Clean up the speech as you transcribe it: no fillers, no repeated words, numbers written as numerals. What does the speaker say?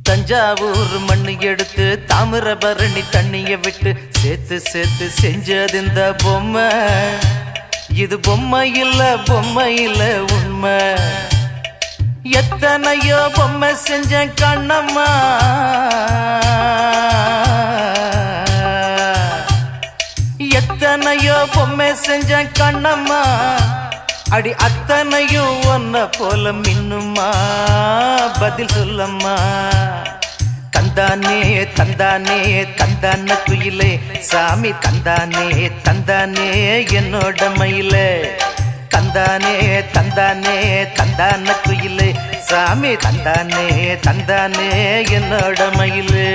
தஞ்சாவூர் மண்ணு எடுத்து தாமிரபரணி தண்ணிய விட்டு சேர்த்து சேர்த்து செஞ்சது இந்த பொம்மை. இது பொம்மை இல்ல உண்மை. எத்தனையோ பொம்மை செஞ்ச கண்ணம்மா, எத்தனையோ பொம்மை செஞ்ச கண்ணம்மா. அடி அத்தனையும் ஒன்ன போல மின்னுமா, பதில் சொல்லம்மா. தந்தானே தந்தானே தந்தான குயிலே சாமி, தந்தானே தந்தானே என்னோட மயிலே. தந்தானே தந்தானே தந்தான குயிலே சாமி, தந்தானே தந்தானே என்னோட மயிலே.